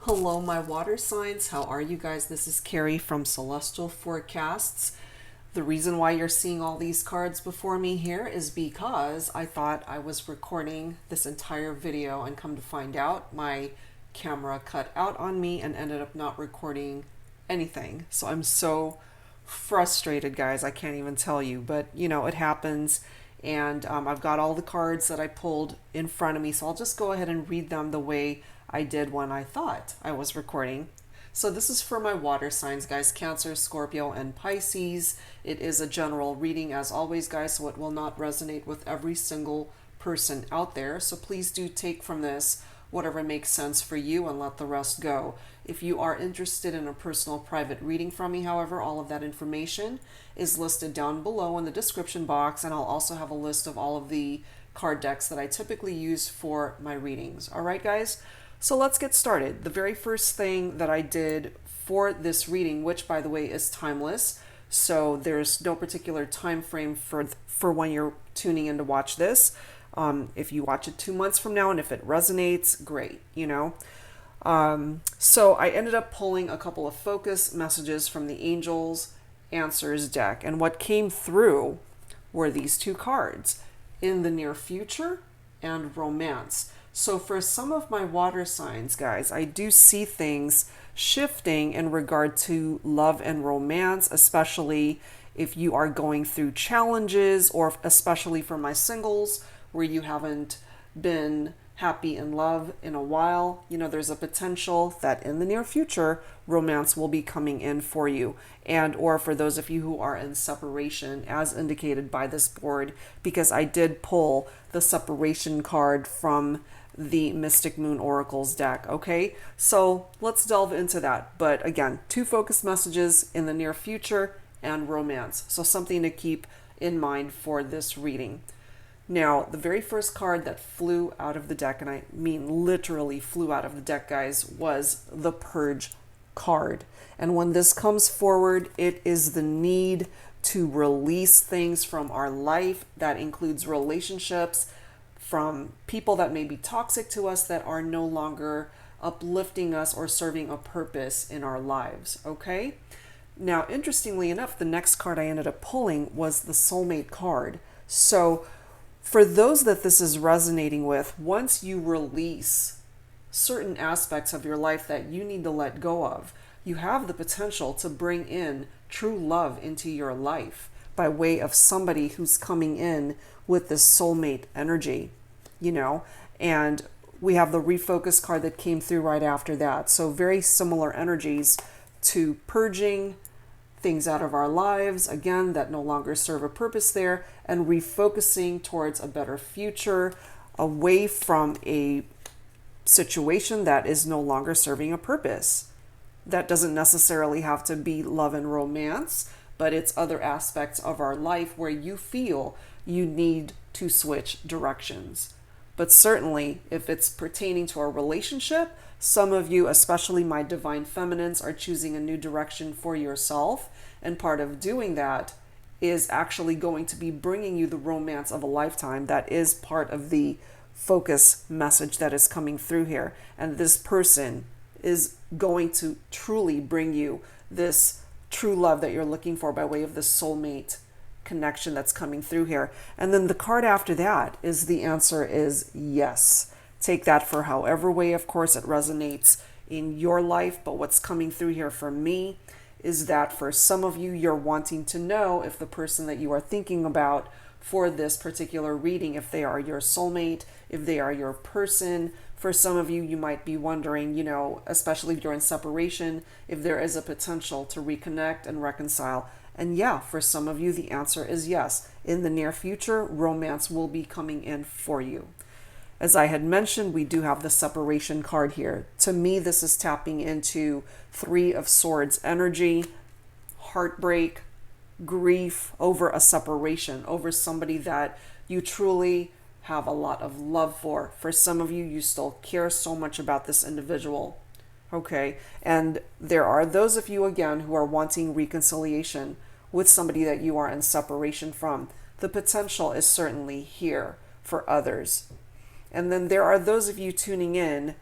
Hello, my water signs. How are you guys? This is Carrie from Celestial Forecasts. The reason why you're seeing all these cards before me here is because I thought I was recording this entire video, and come to find out, my camera cut out on me and ended up not recording anything. So I'm so frustrated, guys. I can't even tell you, but it happens. And I've got all the cards that I pulled in front of me, so I'll just go ahead and read them the way I did when I thought I was recording. So this is for my water signs, guys: Cancer, Scorpio, and Pisces. It is a general reading, as always, guys, so it will not resonate with every single person out there. So please do take from this whatever makes sense for you and let the rest go. If you are interested in a personal private reading from me, however, all of that information is listed down below in the description box, and I'll also have a list of all of the card decks that I typically use for my readings. All right, guys? So let's get started. The very first thing that I did for this reading, which by the way is timeless, so there's no particular time frame for when you're tuning in to watch this. If you watch it 2 months from now and if it resonates, great, So I ended up pulling a couple of focus messages from the Angels Answers deck, and what came through were these two cards: in the near future and romance. So for some of my water signs, guys, I do see things shifting in regard to love and romance, especially if you are going through challenges, or especially for my singles where you haven't been happy in love in a while. There's a potential that in the near future romance will be coming in for you, and or for those of you who are in separation, as indicated by this board, because I did pull the separation card from the Mystic Moon Oracles deck. Okay, so let's delve into that. But again, two focus messages: in the near future and romance. So something to keep in mind for this reading. Now, the very first card that flew out of the deck, and I mean literally flew out of the deck, guys, was the Purge card. And when this comes forward, it is the need to release things from our life. That includes relationships, from people that may be toxic to us, that are no longer uplifting us or serving a purpose in our lives, okay? Now, interestingly enough, the next card I ended up pulling was the Soulmate card. So for those that this is resonating with, once you release certain aspects of your life that you need to let go of, you have the potential to bring in true love into your life by way of somebody who's coming in with this soulmate energy, and we have the Refocus card that came through right after that. So very similar energies to purging things out of our lives, again, that no longer serve a purpose there, and refocusing towards a better future, away from a situation that is no longer serving a purpose. That doesn't necessarily have to be love and romance, but it's other aspects of our life where you feel you need to switch directions. But certainly, if it's pertaining to a relationship, some of you, especially my divine feminines, are choosing a new direction for yourself. And part of doing that is actually going to be bringing you the romance of a lifetime. That is part of the focus message that is coming through here. And this person is going to truly bring you this true love that you're looking for by way of the soulmate connection that's coming through here. And then the card after that is the answer is yes. Take that for however way, of course, it resonates in your life. But what's coming through here for me is that for some of you, you're wanting to know if the person that you are thinking about for this particular reading, if they are your soulmate, if they are your person. For some of you, you might be wondering, especially during separation, if there is a potential to reconnect and reconcile. And yeah, for some of you, the answer is yes. In the near future, romance will be coming in for you. As I had mentioned, we do have the separation card here. To me, this is tapping into Three of Swords energy, heartbreak, grief over a separation, over somebody that you truly have a lot of love for. For some of you, you still care so much about this individual. Okay, and there are those of you, again, who are wanting reconciliation with somebody that you are in separation from. The potential is certainly here for others. And then there are those of you tuning in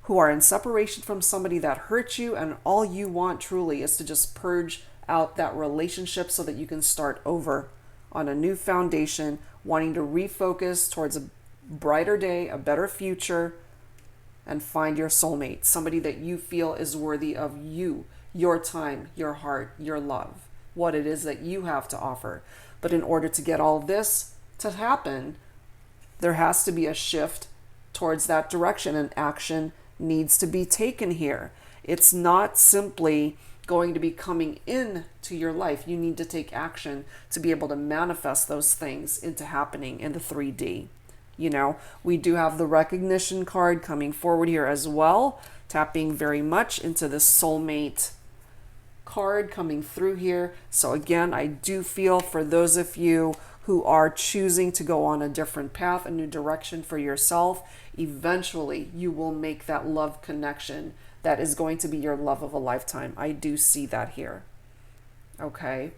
who are in separation from somebody that hurt you, and all you want truly is to just purge out that relationship so that you can start over on a new foundation, wanting to refocus towards a brighter day, a better future, and find your soulmate, somebody that you feel is worthy of you, your time, your heart, your love, what it is that you have to offer. But in order to get all this to happen, there has to be a shift towards that direction, and action needs to be taken here. It's not simply going to be coming in to your life. You need to take action to be able to manifest those things into happening in the 3D. You know, we do have the recognition card coming forward here as well, tapping very much into the soulmate card coming through here. So again, I do feel for those of you who are choosing to go on a different path, a new direction for yourself, eventually you will make that love connection that is going to be your love of a lifetime. I do see that here. Okay,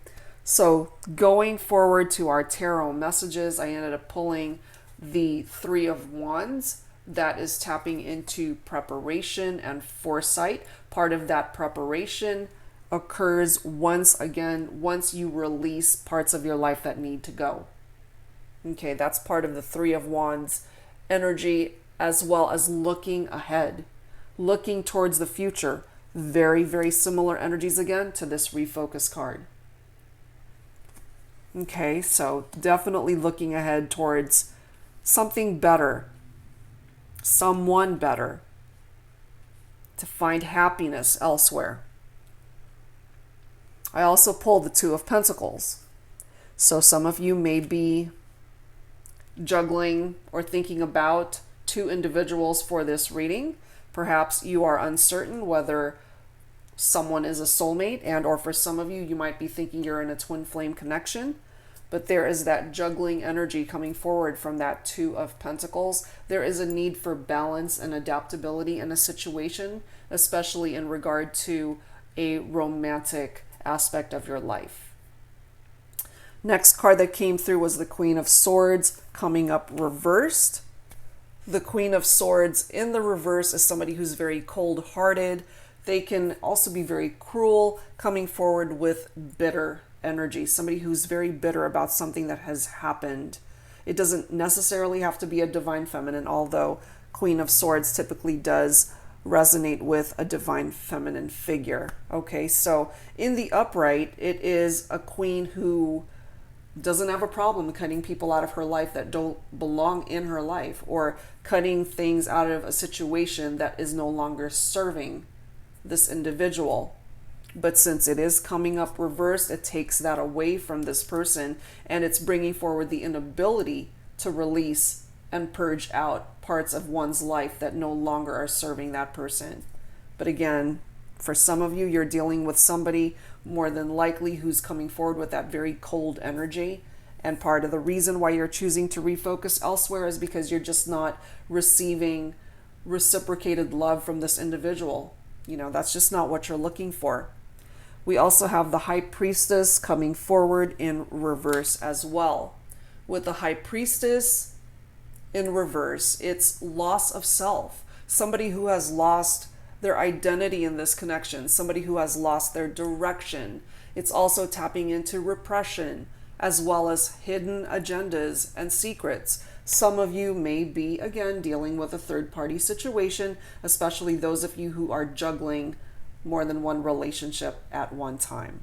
so going forward to our tarot messages, I ended up pulling the Three of Wands. That is tapping into preparation and foresight. Part of that preparation occurs once you release parts of your life that need to go. Okay, that's part of the Three of Wands energy, as well as looking ahead, looking towards the future. Very, very similar energies again to this refocus card. Okay, so definitely looking ahead towards something better, someone better, to find happiness elsewhere. I also pulled the Two of Pentacles. So some of you may be juggling or thinking about two individuals for this reading. Perhaps you are uncertain whether someone is a soulmate, and or for some of you, you might be thinking you're in a twin flame connection. But there is that juggling energy coming forward from that Two of Pentacles. There is a need for balance and adaptability in a situation, especially in regard to a romantic aspect of your life. Next card that came through was the Queen of Swords coming up reversed. The Queen of Swords in the reverse is somebody who's very cold-hearted. They can also be very cruel, coming forward with bitter energy. Somebody who's very bitter about something that has happened. It doesn't necessarily have to be a divine feminine, although Queen of Swords typically does resonate with a divine feminine figure. Okay, so in the upright, it is a queen who doesn't have a problem cutting people out of her life that don't belong in her life, or cutting things out of a situation that is no longer serving this individual. But since it is coming up reversed, it takes that away from this person, and it's bringing forward the inability to release and purge out parts of one's life that no longer are serving that person. But again, for some of you, you're dealing with somebody more than likely who's coming forward with that very cold energy. And part of the reason why you're choosing to refocus elsewhere is because you're just not receiving reciprocated love from this individual. You know, that's just not what you're looking for. We also have the High Priestess coming forward in reverse as well. With the High Priestess in reverse, it's loss of self. Somebody who has lost their identity in this connection, somebody who has lost their direction. It's also tapping into repression, as well as hidden agendas and secrets. Some of you may be, again, dealing with a third-party situation, especially those of you who are juggling more than one relationship at one time.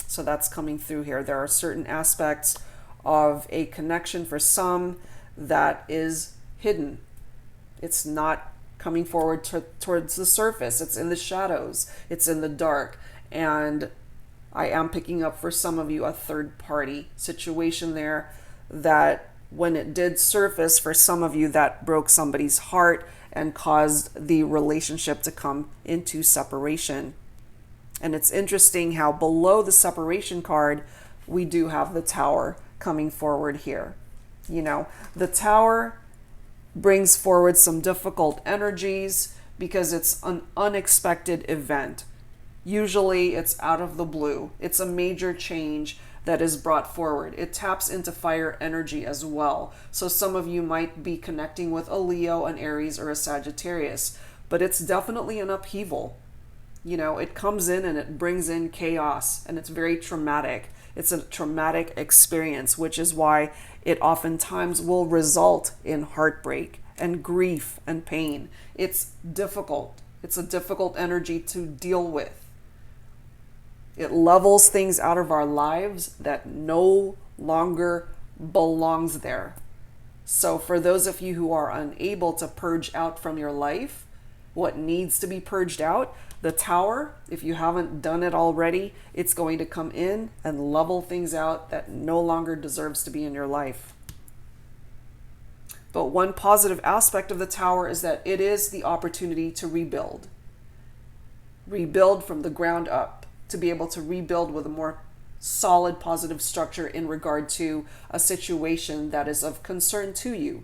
So that's coming through here. There are certain aspects of a connection for some that is hidden. It's not coming forward towards the surface. It's in the shadows. It's in the dark. And I am picking up for some of you a third-party situation there that when it did surface, for some of you, that broke somebody's heart and caused the relationship to come into separation. And it's interesting how below the separation card, we do have the Tower coming forward here. You know, the Tower brings forward some difficult energies because it's an unexpected event. Usually it's out of the blue. It's a major change that is brought forward. It taps into fire energy as well. So some of you might be connecting with a Leo, an Aries, or a Sagittarius, but it's definitely an upheaval. You know, it comes in and it brings in chaos, and it's very traumatic. It's a traumatic experience, which is why it oftentimes will result in heartbreak and grief and pain. It's difficult. It's a difficult energy to deal with. It levels things out of our lives that no longer belongs there. So for those of you who are unable to purge out from your life what needs to be purged out, the Tower, if you haven't done it already, it's going to come in and level things out that no longer deserves to be in your life. But one positive aspect of the Tower is that it is the opportunity to rebuild. Rebuild from the ground up, to be able to rebuild with a more solid, positive structure in regard to a situation that is of concern to you.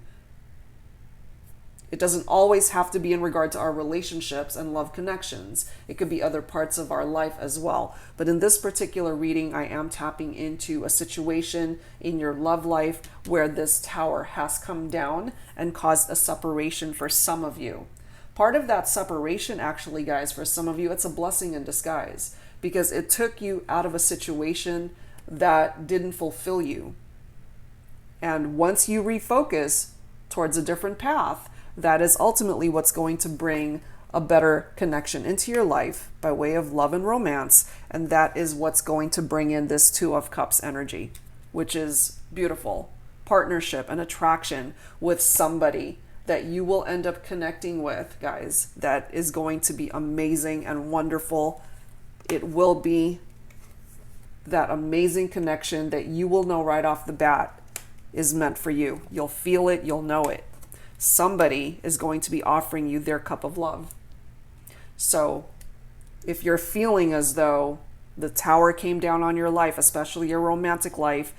It doesn't always have to be in regard to our relationships and love connections. It could be other parts of our life as well. But in this particular reading, I am tapping into a situation in your love life where this Tower has come down and caused a separation for some of you. Part of that separation, actually, guys, for some of you, it's a blessing in disguise, because it took you out of a situation that didn't fulfill you. And once you refocus towards a different path, that is ultimately what's going to bring a better connection into your life by way of love and romance. And that is what's going to bring in this Two of Cups energy, which is beautiful. Partnership and attraction with somebody that you will end up connecting with, guys, that is going to be amazing and wonderful. It will be that amazing connection that you will know right off the bat is meant for you. You'll feel it, you'll know it. Somebody is going to be offering you their cup of love. So if you're feeling as though the Tower came down on your life, especially your romantic life,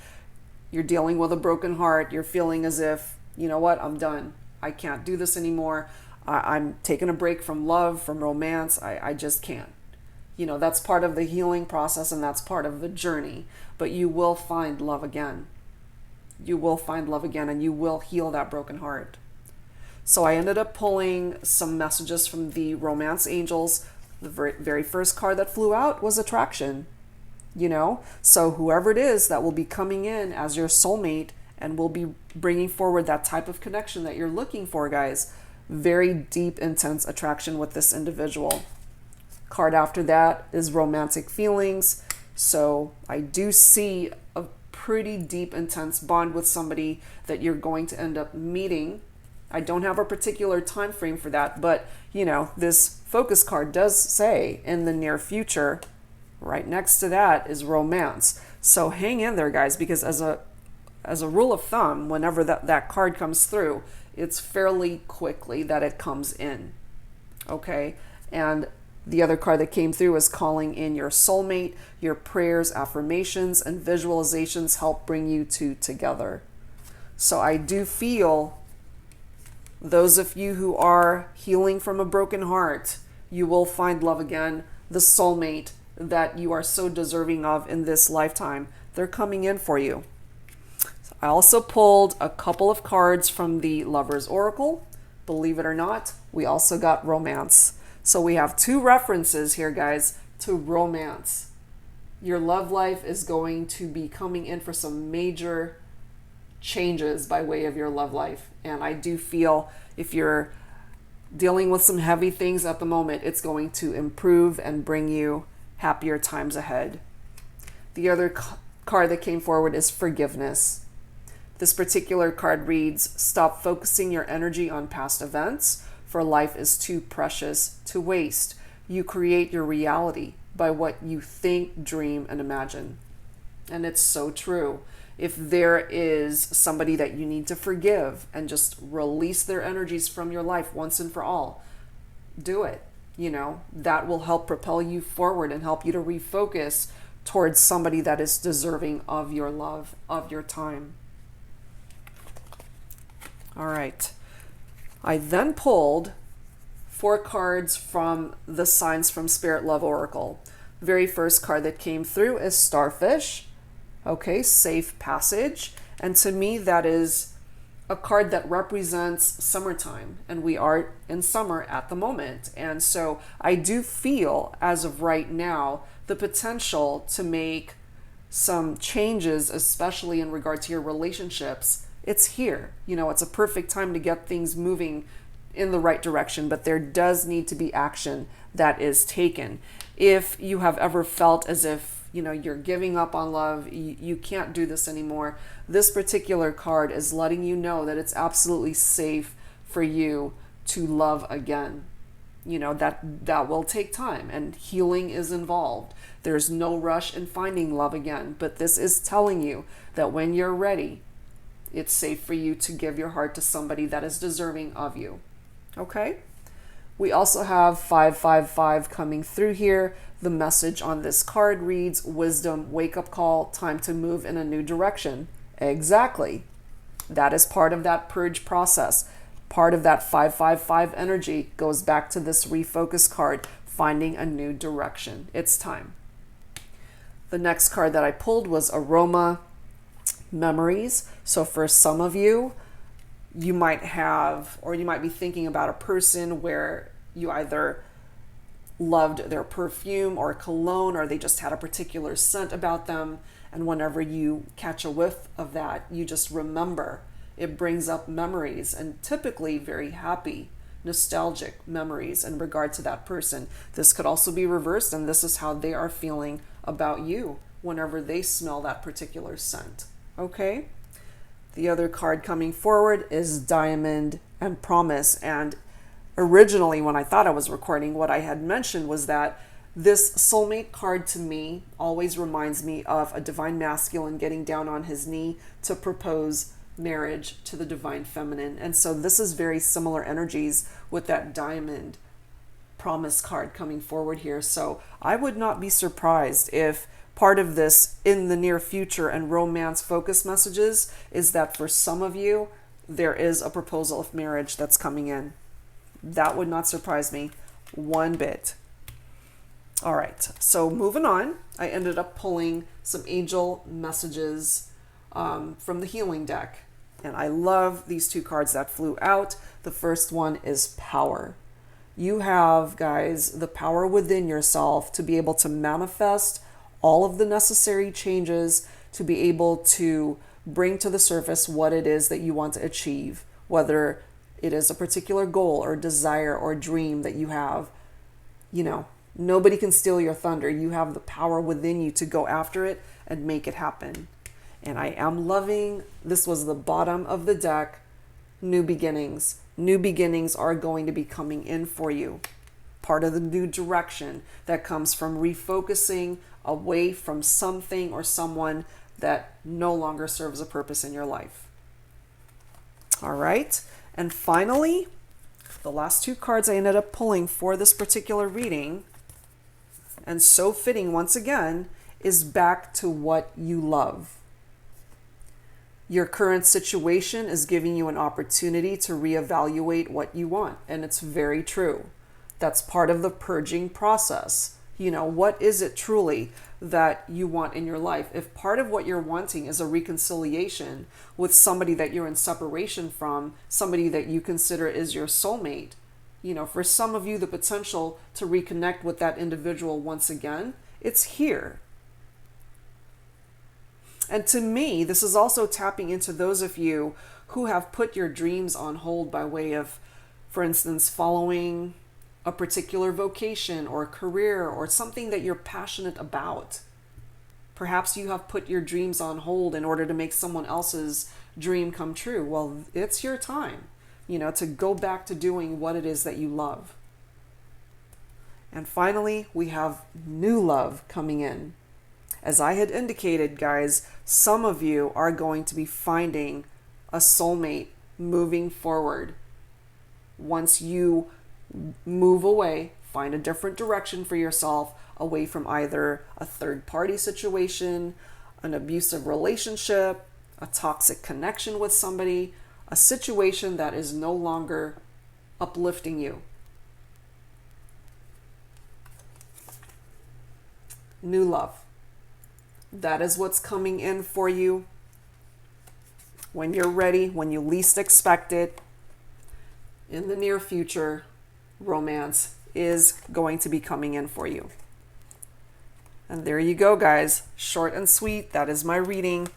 you're dealing with a broken heart, you're feeling as if, you know what, I'm done. I can't do this anymore. I'm taking a break from love, from romance. I just can't. You know, that's part of the healing process and that's part of the journey. But you will find love again. You will find love again and you will heal that broken heart. So I ended up pulling some messages from the romance angels. The very first card that flew out was attraction, you know? So whoever it is that will be coming in as your soulmate and will be bringing forward that type of connection that you're looking for, guys, very deep, intense attraction with this individual. Card after that is romantic feelings. So I do see a pretty deep, intense bond with somebody that you're going to end up meeting. I don't have a particular time frame for that, but you know, this focus card does say in the near future. Right next to that is romance. So hang in there, guys, because as a rule of thumb, whenever that card comes through, it's fairly quickly that it comes in. Okay? And the other card that came through is calling in your soulmate. Your prayers, affirmations, and visualizations help bring you two together. So I do feel those of you who are healing from a broken heart, you will find love again. The soulmate that you are so deserving of in this lifetime, they're coming in for you. I also pulled a couple of cards from the Lover's Oracle. Believe it or not, we also got romance. So we have two references here, guys, to romance. Your love life is going to be coming in for some major changes by way of your love life. And I do feel if you're dealing with some heavy things at the moment, it's going to improve and bring you happier times ahead. The other card that came forward is forgiveness. This particular card reads, stop focusing your energy on past events, for life is too precious to waste. You create your reality by what you think, dream, and imagine. And it's so true. If there is somebody that you need to forgive and just release their energies from your life once and for all, do it. You know, that will help propel you forward and help you to refocus towards somebody that is deserving of your love, of your time. All right. I then pulled 4 cards from the Signs from Spirit Love Oracle. The very first card that came through is Starfish. Okay, safe passage. And to me, that is a card that represents summertime, and we are in summer at the moment. And so I do feel, as of right now, the potential to make some changes, especially in regard to your relationships. It's here. You know, it's a perfect time to get things moving in the right direction, but there does need to be action that is taken. If you have ever felt as if, you know, you're giving up on love, you can't do this anymore, this particular card is letting you know that it's absolutely safe for you to love again. You know, that will take time, and healing is involved. There's no rush in finding love again, but this is telling you that when you're ready, it's safe for you to give your heart to somebody that is deserving of you. Okay? We also have 555 coming through here. The message on this card reads, wisdom, wake up call, time to move in a new direction. Exactly. That is part of that purge process. Part of that 555 energy goes back to this refocus card, finding a new direction. It's time. The next card that I pulled was aroma, memories. So for some of you, you might have, or you might be thinking about a person where you either loved their perfume or cologne, or they just had a particular scent about them. And whenever you catch a whiff of that, you just remember. It brings up memories, and typically very happy, nostalgic memories in regard to that person. This could also be reversed, and this is how they are feeling about you whenever they smell that particular scent. Okay? The other card coming forward is Diamond and Promise. And originally, when I thought I was recording, what I had mentioned was that this soulmate card to me always reminds me of a divine masculine getting down on his knee to propose marriage to the divine feminine. And so this is very similar energies with that Diamond Promise card coming forward here. So I would not be surprised if part of this in the near future and romance focus messages is that for some of you, there is a proposal of marriage that's coming in. That would not surprise me one bit. All right, so moving on, I ended up pulling some angel messages from the healing deck. And I love these two cards that flew out. The first one is power. You have, guys, the power within yourself to be able to manifest all of the necessary changes, to be able to bring to the surface what it is that you want to achieve, whether it is a particular goal or desire or dream that you have. You know, nobody can steal your thunder. You have the power within you to go after it and make it happen. And I am loving, this was the bottom of the deck, new beginnings. New beginnings are going to be coming in for you. Part of the new direction that comes from refocusing away from something or someone that no longer serves a purpose in your life. All right. And finally, the last two cards I ended up pulling for this particular reading, and so fitting once again, is back to what you love. Your current situation is giving you an opportunity to reevaluate what you want. And it's very true. That's part of the purging process. You know, what is it truly that you want in your life? If part of what you're wanting is a reconciliation with somebody that you're in separation from, somebody that you consider is your soulmate, you know, for some of you, the potential to reconnect with that individual once again, it's here. And to me, this is also tapping into those of you who have put your dreams on hold by way of, for instance, following a particular vocation or career or something that you're passionate about. Perhaps you have put your dreams on hold in order to make someone else's dream come true. Well, it's your time, you know, to go back to doing what it is that you love. And finally, we have new love coming in. As I had indicated, guys, some of you are going to be finding a soulmate moving forward. Once you move away, find a different direction for yourself, away from either a third-party situation, an abusive relationship, a toxic connection with somebody, a situation that is no longer uplifting you. New love. That is what's coming in for you when you're ready, when you least expect it. In the near future, romance is going to be coming in for you. And there you go, guys. Short and sweet. That is my reading.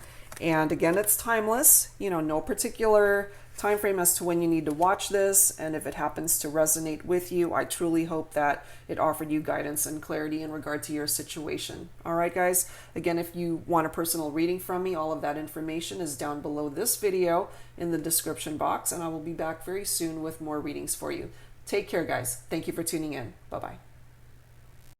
And again, it's timeless. You know, no particular time frame as to when you need to watch this. And if it happens to resonate with you, I truly hope that it offered you guidance and clarity in regard to your situation. All right, guys. Again, if you want a personal reading from me, all of that information is down below this video in the description box. And I will be back very soon with more readings for you. Take care, guys. Thank you for tuning in. Bye-bye.